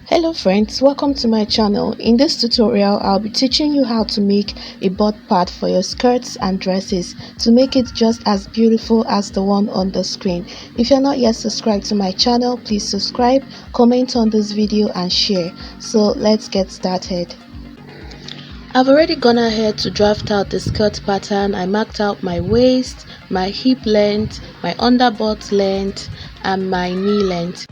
Hello friends, welcome to my channel. In this tutorial, I'll be teaching you how to make a butt pad for your skirts and dresses to make it just as beautiful as the one on the screen. If you're not yet subscribed to my channel, please subscribe, comment on this video and share. So let's get started. I've already gone ahead to draft out the skirt pattern. I marked out my waist, my hip length, my underbutt length and my knee length.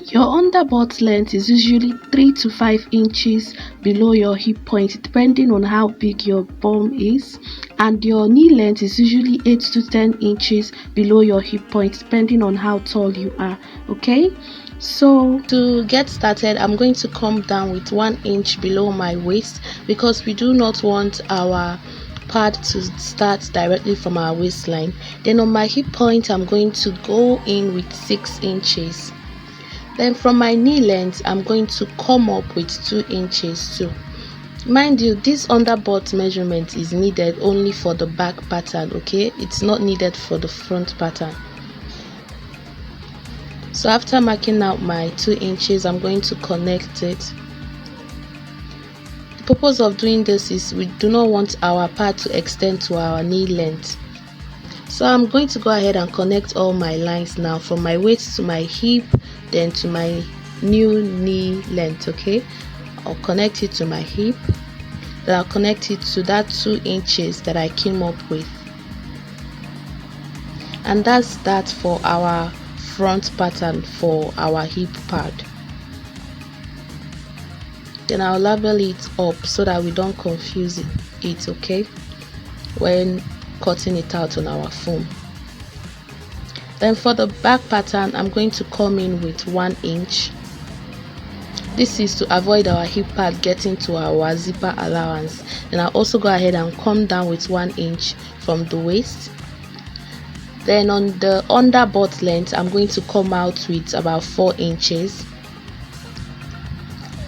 Your underbutt length is usually 3 to 5 inches below your hip point depending on how big your bum is, and your knee length is usually 8 to 10 inches below your hip point depending on how tall you are. Okay, so to get started, I'm going to come down with 1 inch below my waist because we do not want our pad to start directly from our waistline. Then on my hip point, I'm going to go in with 6 inches. Then from my knee length, I'm going to come up with 2 inches too. Mind you, this underbutt measurement is needed only for the back pattern, okay? It's not needed for the front pattern. So after marking out my 2 inches, I'm going to connect it. The purpose of doing this is we do not want our pad to extend to our knee length. So I'm going to go ahead and connect all my lines now from my waist to my hip, then to my new knee length. Okay, I'll connect it to my hip, then I'll connect it to that 2 inches that I came up with, and that's that for our front pattern for our hip pad. Then I'll label it up so that we don't confuse it, okay, when cutting it out on our foam. Then for the back pattern, I'm going to come in with 1 inch. This is to avoid our hip pad getting to our zipper allowance. Then I'll also go ahead and come down with 1 inch from the waist. Then on the underbutt length, I'm going to come out with about 4 inches.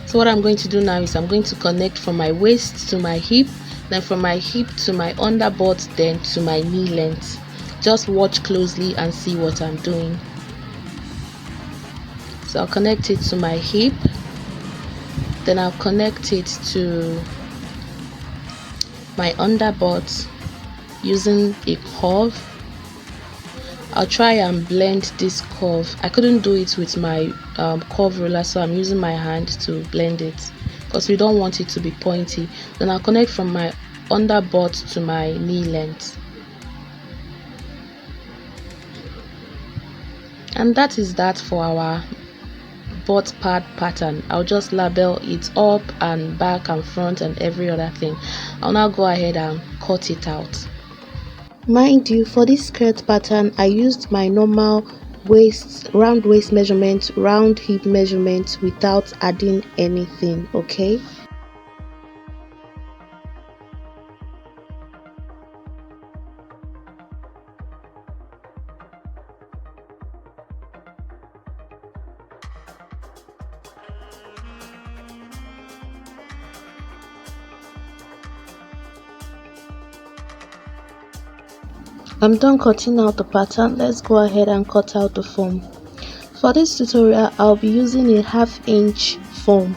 So what I'm going to do now is I'm going to connect from my waist to my hip, then from my hip to my underbutt, then to my knee length. Just watch closely and see what I'm doing. So I'll connect it to my hip, then I'll connect it to my underbutt using a curve. I'll try and blend this curve. I couldn't do it with my curve ruler, so I'm using my hand to blend it because we don't want it to be pointy. Then I'll connect from my underbutt to my knee length. And that is that for our butt pad pattern. I'll just label it up and back and front and every other thing. I'll now go ahead and cut it out. Mind you, for this skirt pattern, I used my normal round waist measurement, round hip measurement without adding anything, okay? I'm done cutting out the pattern. Let's go ahead and cut out the foam. For this tutorial, I'll be using a 1/2 inch foam.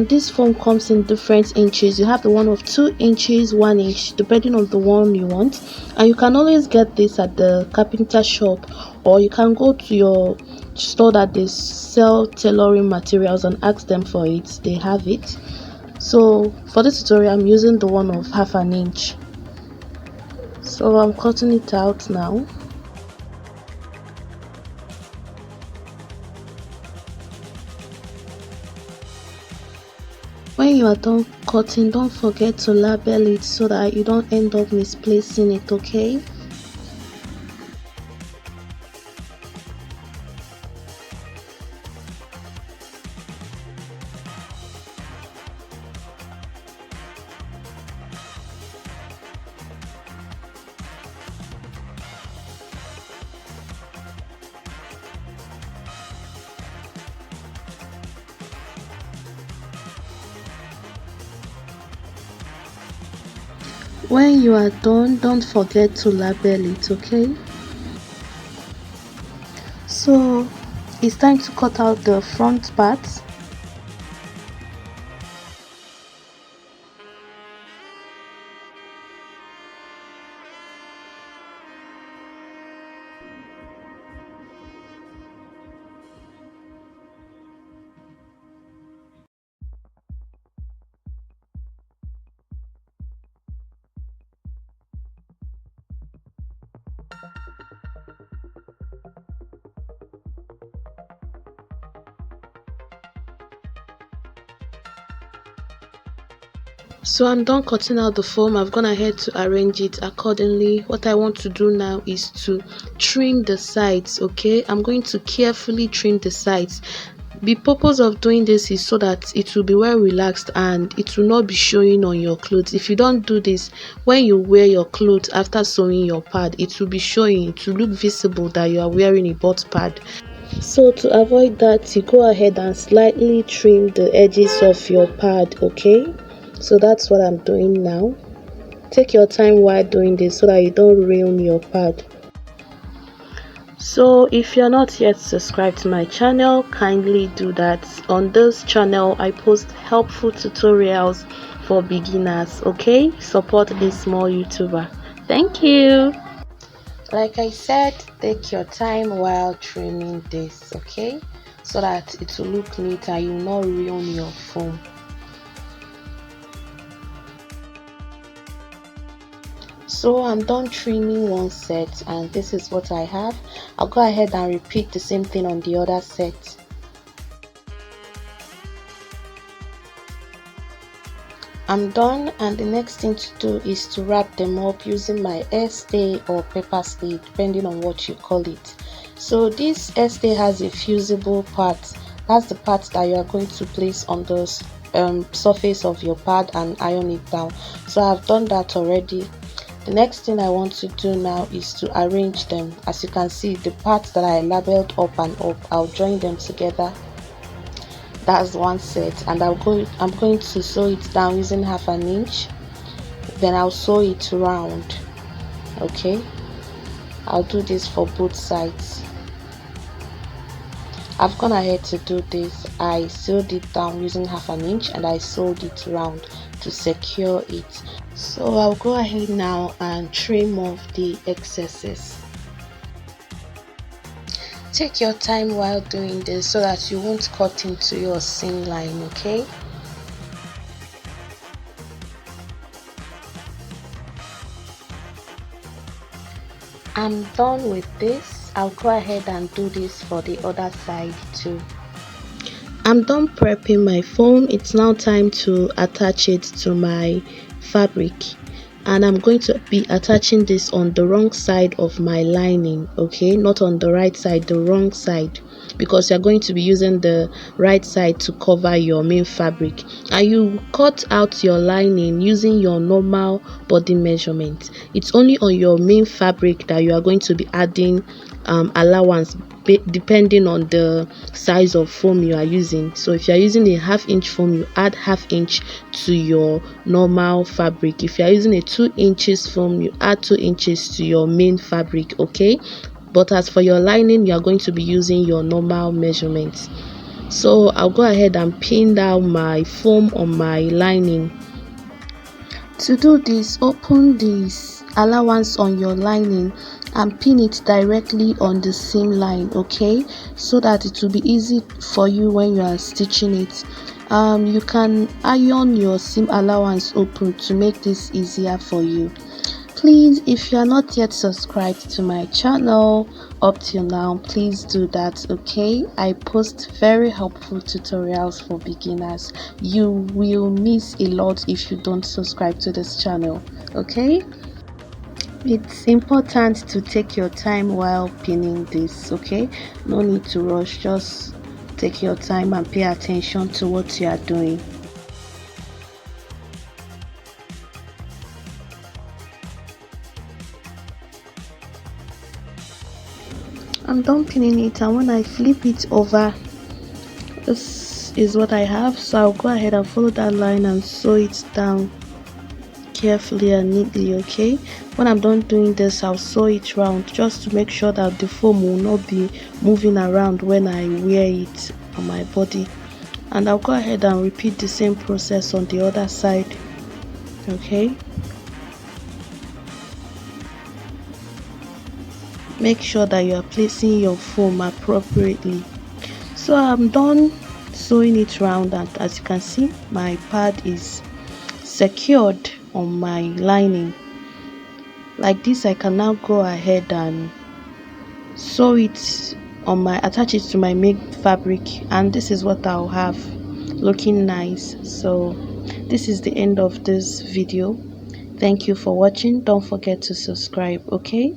This foam comes in different inches. You have the one of 2 inches, 1 inch, depending on the one you want. And you can always get this at the carpenter shop, or you can go to your store that they sell tailoring materials and ask them for it. They have it. So for this tutorial, I'm using the one of 1/2 inch. So I'm cutting it out now. When you are done cutting, don't forget to label it so that you don't end up misplacing it, okay? When you are done, don't forget to label it, okay? So it's time to cut out the front part. So I'm done cutting out the foam. I've gone ahead to arrange it accordingly. What I want to do now is to trim the sides. Okay, I'm going to carefully trim the sides. The purpose of doing this is so that it will be well relaxed and it will not be showing on your clothes. If you don't do this, when you wear your clothes after sewing your pad, it will be showing, it will look visible that you are wearing a butt pad. So to avoid that, you go ahead and slightly trim the edges of your pad. Okay, so that's what I'm doing now. Take your time while doing this so that you don't ruin your pad. So if you're not yet subscribed to my channel, kindly do that. On this channel I post helpful tutorials for beginners. Okay, support this small YouTuber. Thank you. Like I said, take your time while trimming this, okay, so that it will look neat and you will not ruin your foam. So I'm done trimming one set and this is what I have. I'll go ahead and repeat the same thing on the other set. I'm done, and the next thing to do is to wrap them up using my hairstay or pepper stay, depending on what you call it. So this hairstay has a fusible part. That's the part that you are going to place on the surface of your pad and iron it down. So I've done that already. The next thing I want to do now is to arrange them. As you can see, the parts that I labeled up and up, I'll join them together. That's one set, and I'm going to sew it down using 1/2 inch. Then I'll sew it round. Okay, I'll do this for both sides. I've gone ahead to do this. I sewed it down using 1/2 inch and I sewed it round to secure it. So I'll go ahead now and trim off the excesses. Take your time while doing this so that you won't cut into your seam line, okay? I'm done with this. I'll go ahead and do this for the other side too. I'm done prepping my foam. It's now time to attach it to my fabric, and I'm going to be attaching this on the wrong side of my lining, okay, not on the right side, the wrong side, because you're going to be using the right side to cover your main fabric. And you cut out your lining using your normal body measurement. It's only on your main fabric that you are going to be adding allowance depending on the size of foam you are using. So if you are using a 1/2 inch foam, you add 1/2 inch to your normal fabric. If you are using a 2 inches foam, you add 2 inches to your main fabric, okay? But as for your lining, you are going to be using your normal measurements. So I'll go ahead and pin down my foam on my lining. To do this, open this allowance on your lining and pin it directly on the seam line, okay, so that it will be easy for you when you are stitching it. You can iron your seam allowance open to make this easier for you. Please, if you are not yet subscribed to my channel up till now, please do that, okay? I post very helpful tutorials for beginners. You will miss a lot if you don't subscribe to this channel, okay? It's important to take your time while pinning this, okay? No need to rush, just take your time and pay attention to what you are doing. I'm done pinning it, and when I flip it over, this is what I have. So I'll go ahead and follow that line and sew it down carefully and neatly, okay? When I'm done doing this, I'll sew it round just to make sure that the foam will not be moving around when I wear it on my body. And I'll go ahead and repeat the same process on the other side, okay? Make sure that you are placing your foam appropriately. So I'm done sewing it round, and as you can see, my pad is secured on my lining. Like this, I can now go ahead and sew it on my, attach it to my main fabric, and this is what I'll have looking nice. So This is the end of this video. Thank you for watching. Don't forget to subscribe, okay?